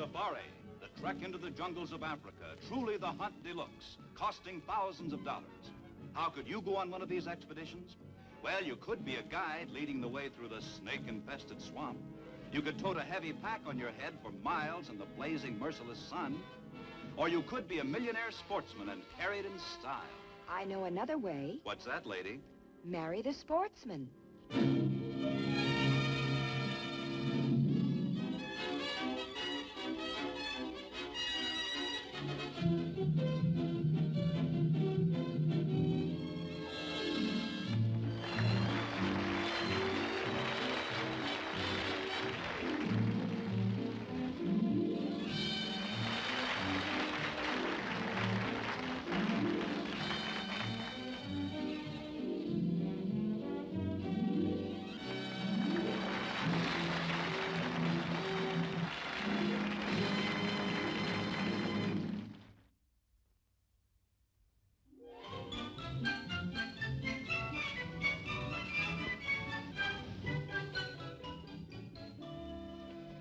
Safari, the trek into the jungles of Africa, truly the hunt deluxe, costing thousands of dollars. How could you go on one of these expeditions? Well, you could be a guide leading the way through the snake-infested swamp. You could tote a heavy pack on your head for miles in the blazing, merciless sun. Or you could be a millionaire sportsman and carry it in style. I know another way. What's that, lady? Marry the sportsman.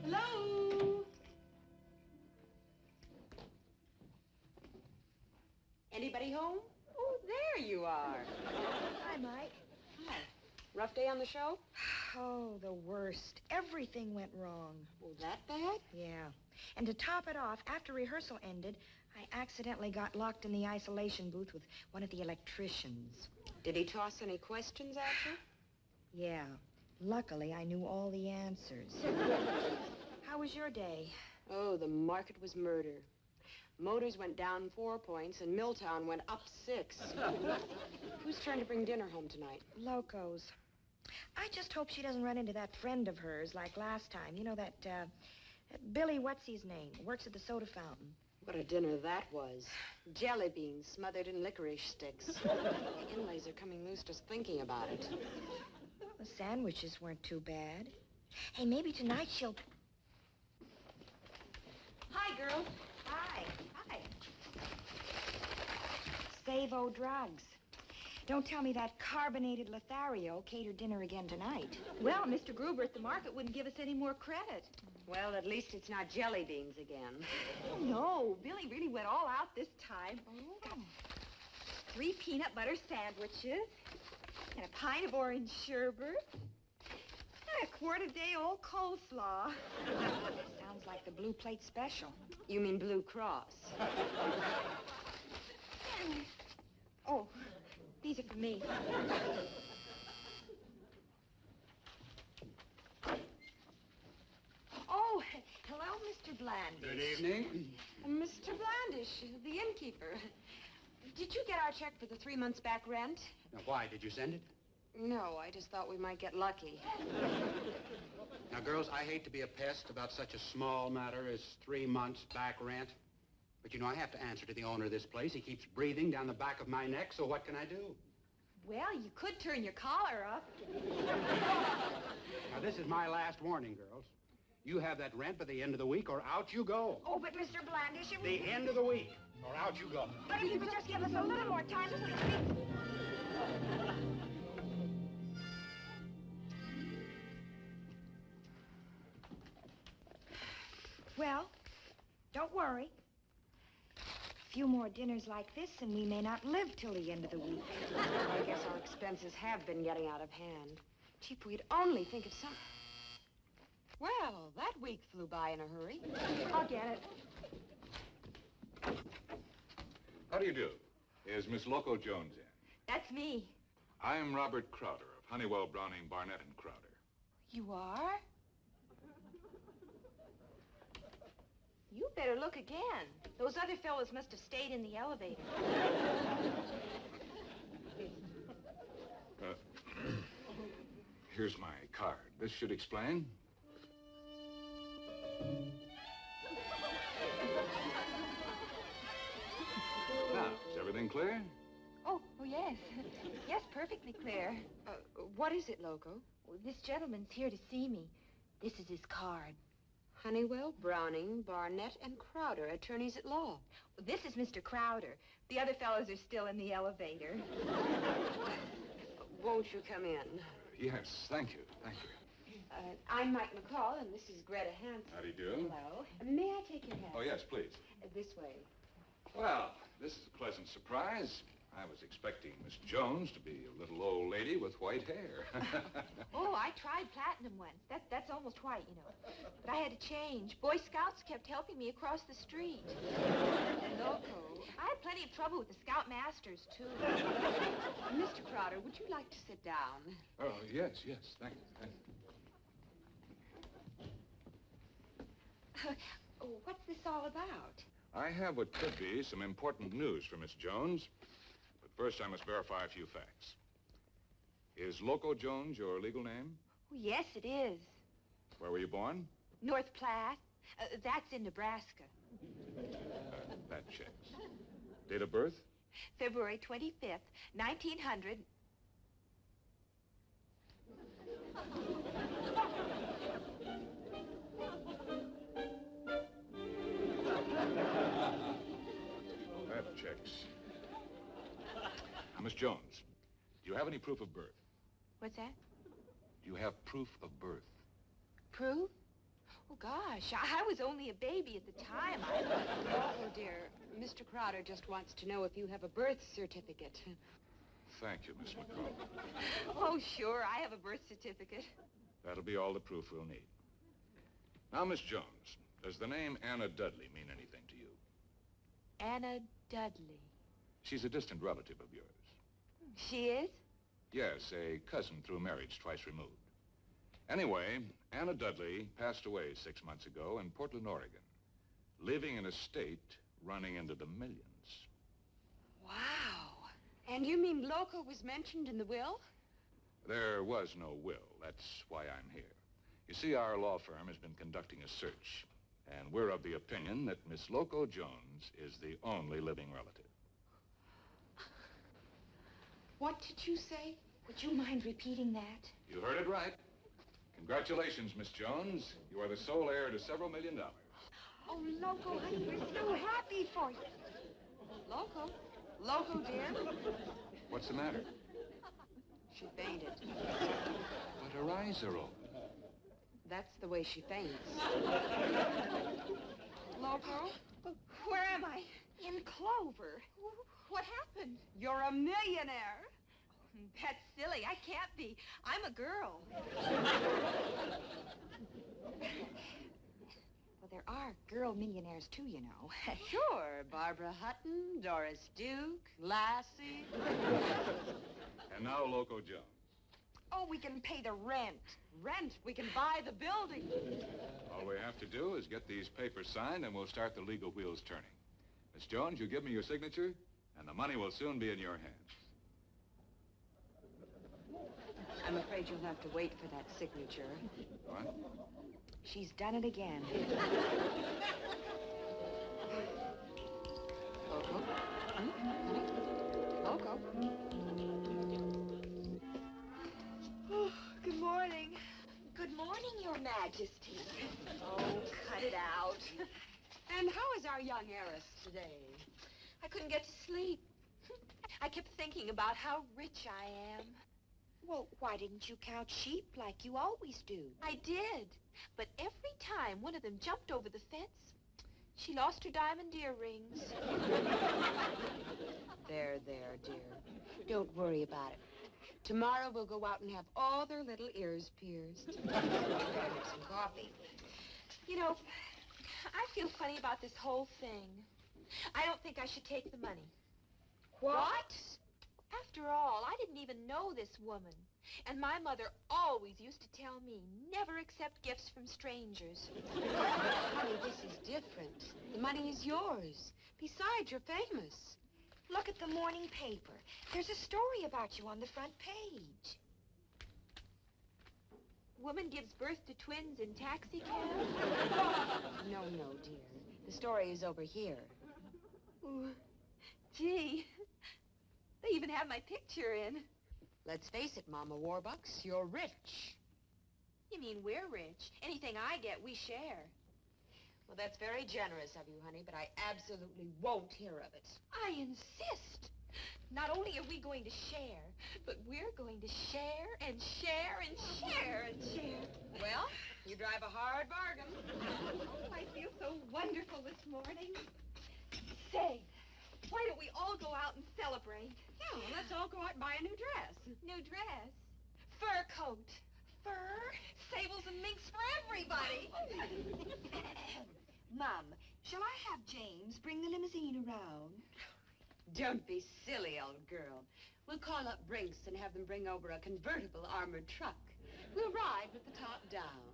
Hello? Anybody home? Oh, there you are. Hi, Mike. Hi. Rough day on the show? Oh, the worst. Everything went wrong. Oh, that bad? Yeah. And to top it off, after rehearsal ended, I accidentally got locked in the isolation booth with one of the electricians. Did he toss any questions at you? Yeah. Luckily, I knew all the answers. How was your day? Oh, the market was murder. Motors went down 4 points and Milltown went up 6. Who's trying to bring dinner home tonight? Locos. I just hope she doesn't run into that friend of hers like last time. You know, that Billy, what's his name? Works at the soda fountain. What a dinner that was. Jelly beans smothered in licorice sticks. The inlays are coming loose just thinking about it. The sandwiches weren't too bad. Hey, maybe tonight she'll... Hi, girl. Hi. Hi. Savo Drugs. Don't tell me that carbonated Lothario catered dinner again tonight. Well, Mr. Gruber at the market wouldn't give us any more credit. Well, at least it's not jelly beans again. Oh, no. Billy really went all out this time. Oh. Got 3 peanut butter sandwiches and a pint of orange sherbet and a quart-a-day-old coleslaw. Sounds like the Blue Plate Special. You mean Blue Cross? Oh, these are for me. Oh, hello, Mr. Blandish. Good evening. Mr. Blandish, the innkeeper. Did you get our check for the 3 months back rent? Now, why? Did you send it? No, I just thought we might get lucky. Now, girls, I hate to be a pest about such a small matter as 3 months back rent. But, you know, I have to answer to the owner of this place. He keeps breathing down the back of my neck, so what can I do? Well, you could turn your collar up. Now, this is my last warning, girls. You have that rent by the end of the week, or out you go. Oh, but Mr. Blandish, it was... The end of the week, or out you go. But if you could just give us a little more time to speak. Well, don't worry. A few more dinners like this, and we may not live till the end of the week. I guess our expenses have been getting out of hand. Gee, if we'd only think of some... Well, that week flew by in a hurry. I'll get it. How do you do? Is Miss Loco Jones in? That's me. I'm Robert Crowder of Honeywell, Browning, Barnett, and Crowder. You are? You better look again. Those other fellows must have stayed in the elevator. Here's my card. This should explain. Now, is everything clear? Oh, yes. Yes, perfectly clear. What is it, Loco? Well, this gentleman's here to see me. This is his card. Honeywell, Browning, Barnett, and Crowder, attorneys at law. Well, this is Mr. Crowder. The other fellows are still in the elevator. Won't you come in? Yes, thank you. Thank you. I'm Mike McCall, and this is Greta Hansen. How do you do? Hello. May I take your hand? Oh, yes, please. This way. Well, this is a pleasant surprise. I was expecting Miss Jones to be a little old lady with white hair. Oh, I tried platinum once. That's almost white, you know. But I had to change. Boy Scouts kept helping me across the street. Loco. I had plenty of trouble with the Scoutmasters, too. Mr. Crowder, would you like to sit down? Oh, yes, thank you. What's this all about? I have what could be some important news for Miss Jones. But first, I must verify a few facts. Is Loco Jones your legal name? Oh, yes, it is. Where were you born? North Platte. That's in Nebraska. That checks. Date of birth? February 25th, 1900. That checks. Now, Miss Jones, do you have any proof of birth? What's that? Do you have proof of birth? Proof? Oh, gosh, I was only a baby at the time. Oh, dear. Mr. Crowder just wants to know if you have a birth certificate. Thank you, Miss McCall. Oh, sure, I have a birth certificate. That'll be all the proof we'll need. Now, Miss Jones, does the name Anna Dudley mean anything to you? Anna Dudley. She's a distant relative of yours. She is? Yes, a cousin through marriage twice removed. Anyway, Anna Dudley passed away 6 months ago in Portland, Oregon, living in a state running into the millions. Wow. And you mean Loco was mentioned in the will? There was no will. That's why I'm here. You see, our law firm has been conducting a search, and we're of the opinion that Miss Loco Jones is the only living relative. What did you say? Would you mind repeating that? You heard it right. Congratulations, Miss Jones. You are the sole heir to several $1 million. Oh, Loco, honey, we're so happy for you. Loco? Loco, dear? What's the matter? She fainted. But her eyes are open. That's the way she faints. Loco? Where am I? In Clover. What happened? You're a millionaire. That's silly. I can't be. I'm a girl. Well, there are girl millionaires, too, you know. Sure. Barbara Hutton, Doris Duke, Lassie. And now Loco Jones. Oh, we can pay the rent. Rent. We can buy the building. All we have to do is get these papers signed, and we'll start the legal wheels turning. Miss Jones, you give me your signature, and the money will soon be in your hands. I'm afraid you'll have to wait for that signature. What? She's done it again. Loco? Loco? Oh, good morning. Good morning, Your Majesty. Oh, cut it out. And how is our young heiress today? I couldn't get to sleep. I kept thinking about how rich I am. Well, why didn't you count sheep like you always do? I did. But every time one of them jumped over the fence, she lost her diamond earrings. There, dear. Don't worry about it. Tomorrow we'll go out and have all their little ears pierced. Have some coffee. You know, I feel funny about this whole thing. I don't think I should take the money. What? After all, I didn't even know this woman. And my mother always used to tell me, never accept gifts from strangers. Honey, this is different. The money is yours. Besides, you're famous. Look at the morning paper. There's a story about you on the front page. Woman gives birth to twins in taxi cab. No, dear. The story is over here. Ooh, gee, they even have my picture in. Let's face it, Mama Warbucks, you're rich. You mean we're rich? Anything I get, we share. Well, that's very generous of you, honey, but I absolutely won't hear of it. I insist. Not only are we going to share, but we're going to share and share and share and share. Well, you drive a hard bargain. Oh, I feel so wonderful this morning. Say, why don't we all go out and celebrate? Yeah, well, let's all go out and buy a new dress. New dress, fur coat, fur, sables and minks for everybody. Mom, shall I have James bring the limousine around? Don't be silly, old girl. We'll call up Brinks and have them bring over a convertible armored truck. We'll ride with the top down.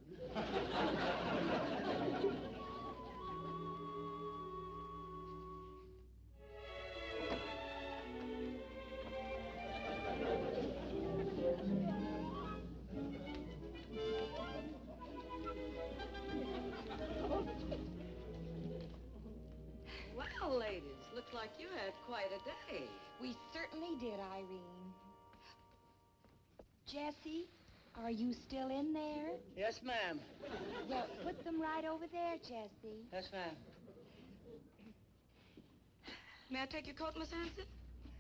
Well, ladies, looks like you had quite a day. We certainly did, Irene. Jessie, are you still in there? Yes, ma'am. Well, put them right over there, Jessie. Yes, ma'am. May I take your coat, Miss Hanson?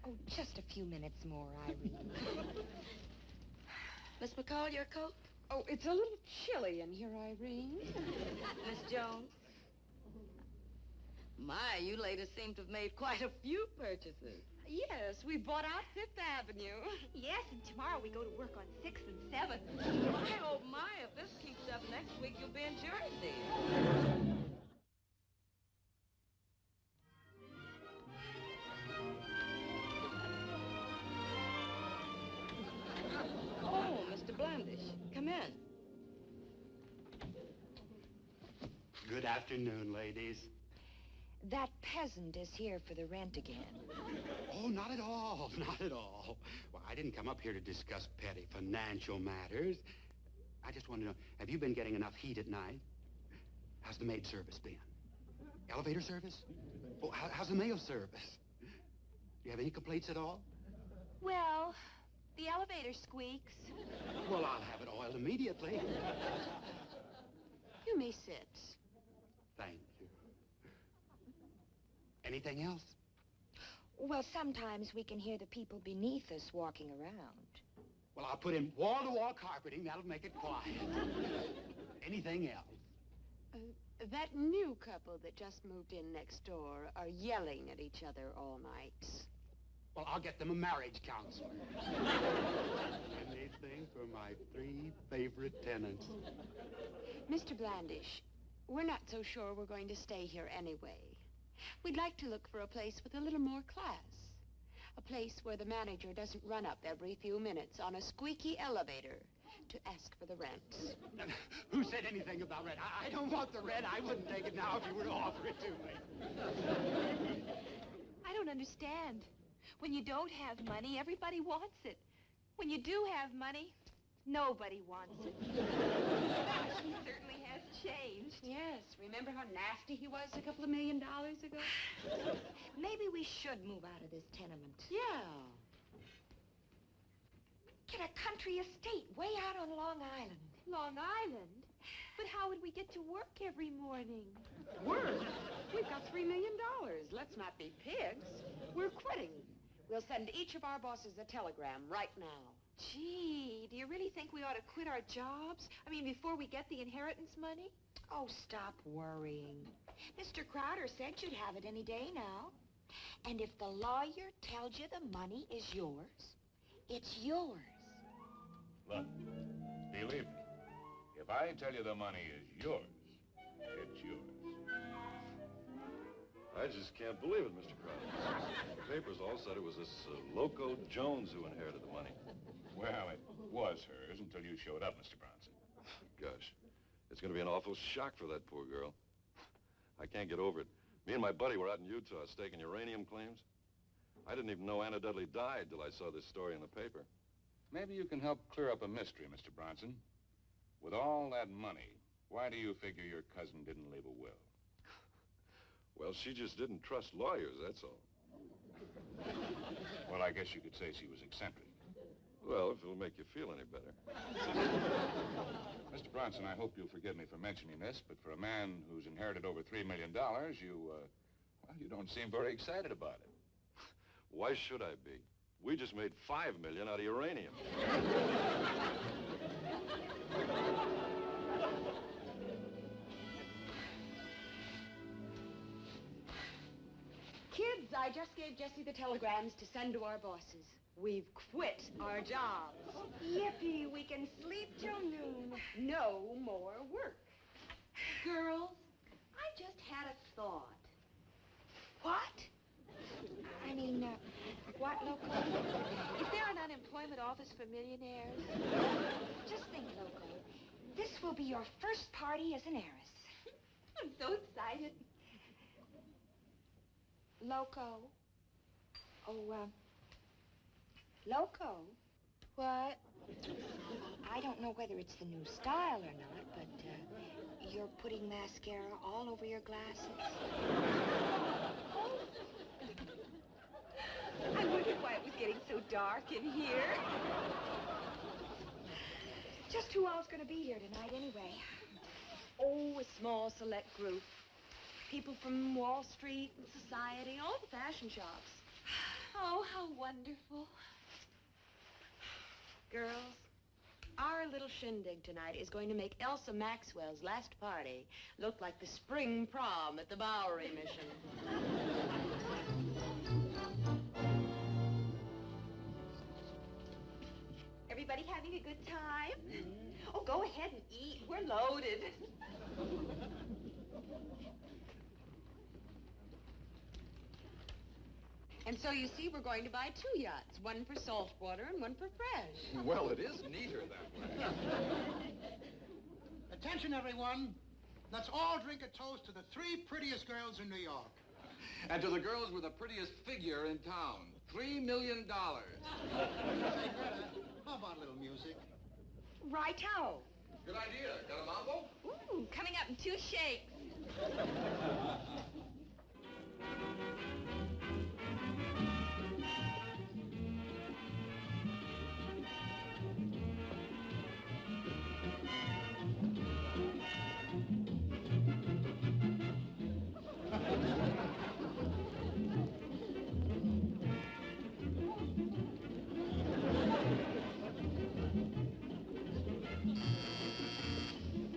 Oh, just a few minutes more, Irene. Miss McCall, your coat? Oh, it's a little chilly in here, Irene. Miss Jones? My, you ladies seem to have made quite a few purchases. Yes, we bought out Fifth Avenue. Yes, and tomorrow we go to work on 6th and 7th. Oh, my, if this keeps up next week, you'll be in Jersey. Oh, Mr. Blandish, come in. Good afternoon, ladies. That peasant is here for the rent again. Oh, not at all, not at all. Well, I didn't come up here to discuss petty financial matters. I just want to know, have you been getting enough heat at night? How's the maid service been? Elevator service? Oh, how's the mail service? Do you have any complaints at all? Well, the elevator squeaks. Well, I'll have it oiled immediately. You may sit. Thank you. Anything else? Well, sometimes we can hear the people beneath us walking around. Well, I'll put in wall-to-wall carpeting. That'll make it quiet. Anything else? That new couple that just moved in next door are yelling at each other all night. Well, I'll get them a marriage counselor. Anything for my 3 favorite tenants. Mr. Blandish, we're not so sure we're going to stay here anyway. We'd like to look for a place with a little more class. A place where the manager doesn't run up every few minutes on a squeaky elevator to ask for the rent. Who said anything about rent? I don't want the rent. I wouldn't take it now if you were to offer it to me. I don't understand. When you don't have money, everybody wants it. When you do have money, nobody wants it. He certainly has changed. Yes, remember how nasty he was a couple of $1 million ago? Maybe we should move out of this tenement. Yeah. Get a country estate way out on Long Island. Long Island? But how would we get to work every morning? Work? We've got $3 million. Let's not be pigs. We're quitting. We'll send each of our bosses a telegram right now. Gee, do you really think we ought to quit our jobs? I mean, before we get the inheritance money? Oh, stop worrying. Mr. Crowder said you'd have it any day now. And if the lawyer tells you the money is yours, it's yours. Look, believe me, if I tell you the money is yours, it's yours. I just can't believe it, Mr. Crowder. The papers all said it was this loco Jones who inherited the money. Well, it was hers until you showed up, Mr. Bronson. Gosh, it's going to be an awful shock for that poor girl. I can't get over it. Me and my buddy were out in Utah staking uranium claims. I didn't even know Anna Dudley died till I saw this story in the paper. Maybe you can help clear up a mystery, Mr. Bronson. With all that money, why do you figure your cousin didn't leave a will? Well, she just didn't trust lawyers, that's all. Well, I guess you could say she was eccentric. Well, if it'll make you feel any better. Mr. Bronson, I hope you'll forgive me for mentioning this, but for a man who's inherited over $3 million, you don't seem very excited about it. Why should I be? We just made $5 million out of uranium. Kids, I just gave Jesse the telegrams to send to our bosses. We've quit our jobs. Yippee, we can sleep till noon. No more work. Girls, I just had a thought. What? I mean, what, Loco? Is there an unemployment office for millionaires? Just think, Loco. This will be your first party as an heiress. I'm so excited. Loco. Oh, Loco. What? I don't know whether it's the new style or not, but you're putting mascara all over your glasses. I wondered why it was getting so dark in here. Just who all's going to be here tonight, anyway? Oh, a small select group. People from Wall Street and society, all the fashion shops. Oh, how wonderful. Girls, our little shindig tonight is going to make Elsa Maxwell's last party look like the spring prom at the Bowery Mission. Everybody having a good time? Oh, go ahead and eat. We're loaded. And so you see, we're going to buy 2 yachts, one for saltwater and one for fresh. Well, it is neater that way. Attention, everyone. Let's all drink a toast to the 3 prettiest girls in New York. And to the girls with the prettiest figure in town. $3 million. Hey, Greta, how about a little music? Righto. Good idea. Got a mambo? Ooh, coming up in 2 shakes.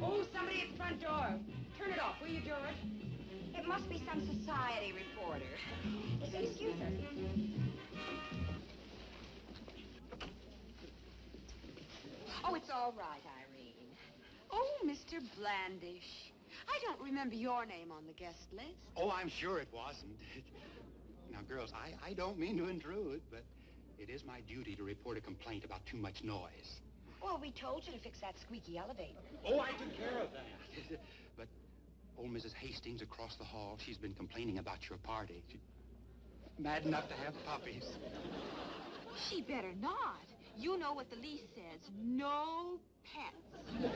Oh, somebody at the front door. Turn it off, will you, George? It must be some society reporter. Excuse us. Oh, it's all right, Irene. Oh, Mr. Blandish. I don't remember your name on the guest list. Oh, I'm sure it wasn't. Now, girls, I don't mean to intrude, but it is my duty to report a complaint about too much noise. Well, we told you to fix that squeaky elevator. Oh, I took care of that. But old Mrs. Hastings across the hall, she's been complaining about your party. She's mad enough to have puppies. She better not. You know what the lease says. No pets.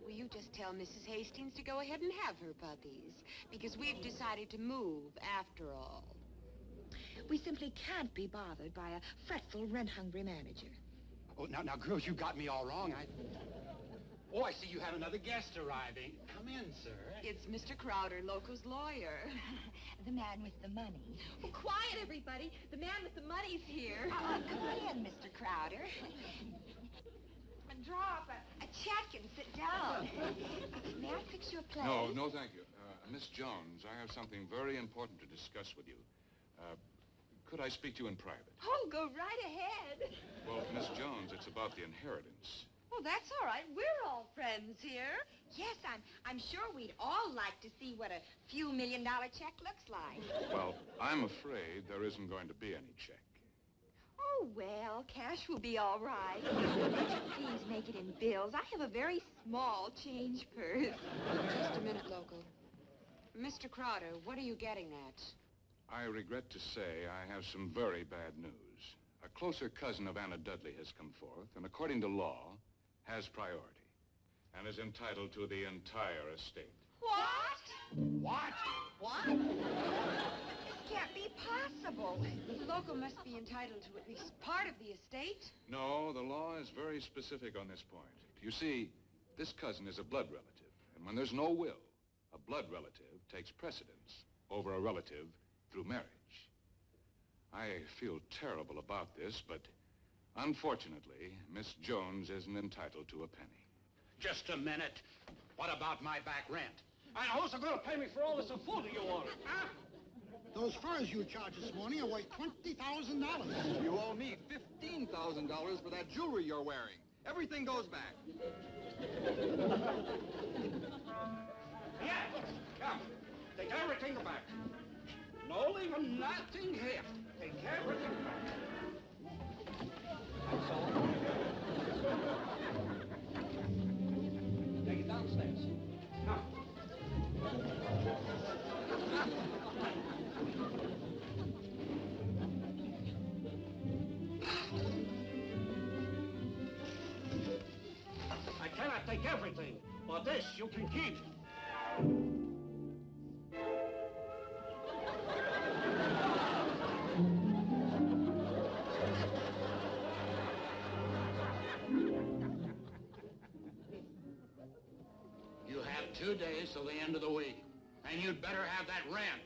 Will you just tell Mrs. Hastings to go ahead and have her puppies? Because we've decided to move after all. We simply can't be bothered by a fretful, rent-hungry manager. Oh, now, girls, you got me all wrong. Oh, I see you have another guest arriving. Come in, sir. It's Mr. Crowder, Loco's lawyer. The man with the money. Oh, quiet, everybody. The man with the money's here. Come in, Mr. Crowder. Draw up a check and sit down. May I fix you a place? No, thank you. Miss Jones, I have something very important to discuss with you. Could I speak to you in private? Oh, go right ahead. Well, Miss Jones, it's about the inheritance. Oh, that's all right. We're all friends here. Yes, I'm sure we'd all like to see what a few million-dollar check looks like. Well, I'm afraid there isn't going to be any check. Oh, well, cash will be all right. Please make it in bills. I have a very small change purse. Just a minute, Loco. Mr. Crowder, what are you getting at? I regret to say I have some very bad news. A closer cousin of Anna Dudley has come forth, and according to law, has priority, and is entitled to the entire estate. What? What? What? This can't be possible. Loco must be entitled to at least part of the estate. No, the law is very specific on this point. You see, this cousin is a blood relative, and when there's no will, a blood relative takes precedence over a relative through marriage. I feel terrible about this, but unfortunately, Miss Jones isn't entitled to a penny. Just a minute. What about my back rent? And who's going to pay me for all this footy you wanted, huh? Those furs you charged this morning are worth $20,000. You owe me $15,000 for that jewelry you're wearing. Everything goes back. Yeah, come. Take everything back. No leaving nothing here. Take everything back. That's all. Take it downstairs. Come. I cannot take everything, but this you can keep. You have 2 days till the end of the week, and you'd better have that rent.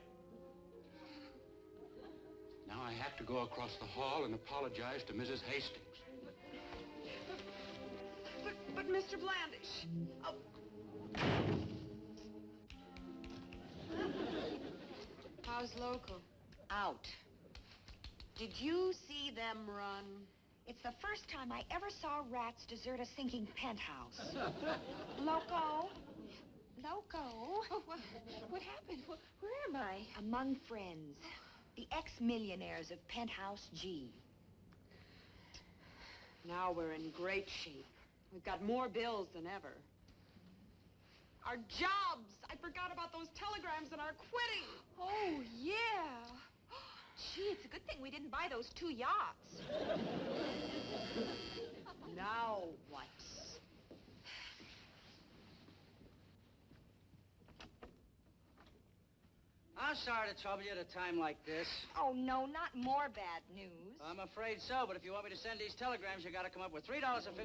Now I have to go across the hall and apologize to Mrs. Hastings. But Mr. Blandish... Oh. How's Local? Out. Did you see them run? It's the first time I ever saw rats desert a sinking penthouse. Loco? Loco? Oh, what happened? Where am I? Among friends. The ex-millionaires of Penthouse G. Now we're in great shape. We've got more bills than ever. Our jobs! I forgot about those telegrams and our quitting. Oh, yeah. Gee, it's a good thing we didn't buy those 2 yachts. Now what? I'm sorry to trouble you at a time like this. Oh, no, not more bad news. I'm afraid so, but if you want me to send these telegrams, you got to come up with $3.50.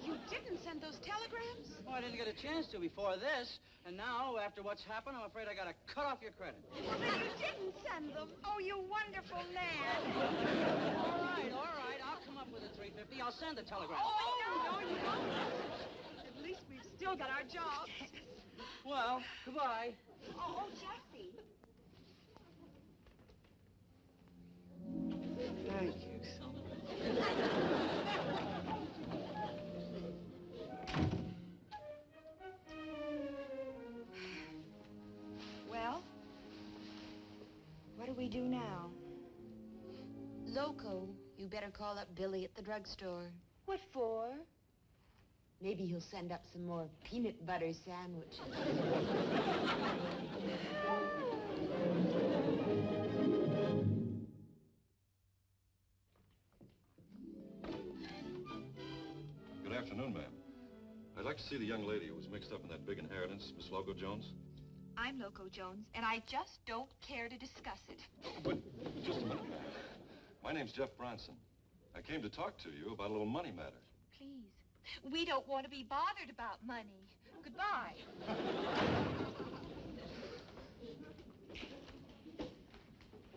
You didn't send those telegrams? Oh, I didn't get a chance to before this, and now, after what's happened, I'm afraid I got to cut off your credit. Well, then you didn't send them. Oh, you wonderful man. All right, I'll come up with the $3.50. I'll send the telegram. Oh, no, you won't. At least we've still got our jobs. Well, goodbye. Oh, Jesse. Thank you so much. Well, what do we do now? Loco, you better call up Billy at the drugstore. What for? Maybe he'll send up some more peanut butter sandwiches. Good afternoon, ma'am. I'd like to see the young lady who was mixed up in that big inheritance, Miss Loco Jones. I'm Loco Jones, and I just don't care to discuss it. But just a minute. My name's Jeff Bronson. I came to talk to you about a little money matter. Please. We don't want to be bothered about money. Goodbye.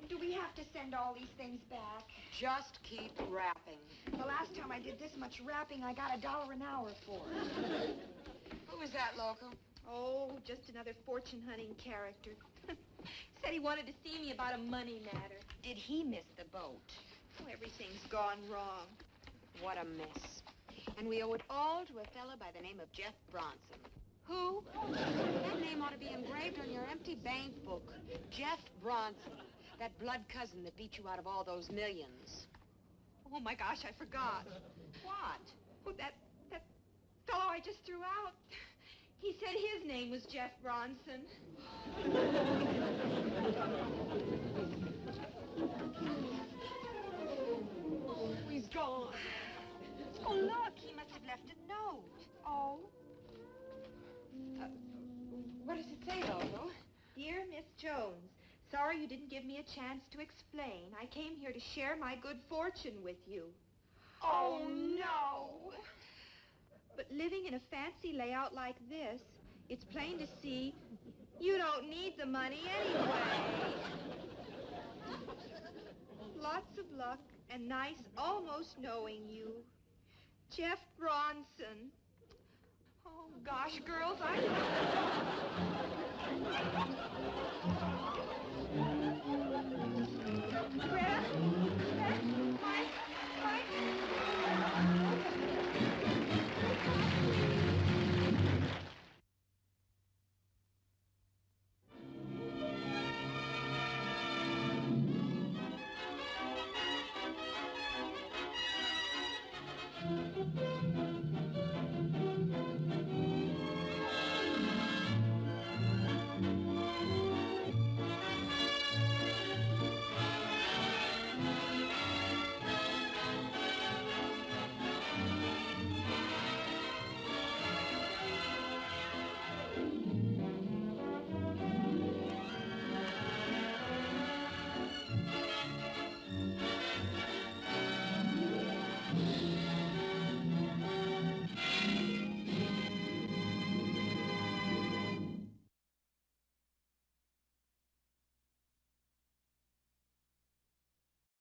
Do we have to send all these things back? Just keep rapping. The last time I did this much rapping, I got $1 an hour for it. Who was that, Loco? Oh, just another fortune-hunting character. Said he wanted to see me about a money matter. Did he miss the boat? Oh, everything's gone wrong. What a mess. And we owe it all to a fella by the name of Jeff Bronson. Who? That name ought to be engraved on your empty bank book. Jeff Bronson. That blood cousin that beat you out of all those millions. Oh, my gosh, I forgot. What? Oh, that fellow I just threw out. He said his name was Jeff Bronson. He's gone. Oh, look, he must have left a note. Oh. What does it say, Loco? Dear Miss Jones, sorry you didn't give me a chance to explain. I came here to share my good fortune with you. Oh, no. But living in a fancy layout like this, it's plain to see you don't need the money anyway. lots of luck and nice almost knowing you. Jeff Bronson. Oh, gosh, girls, Greta,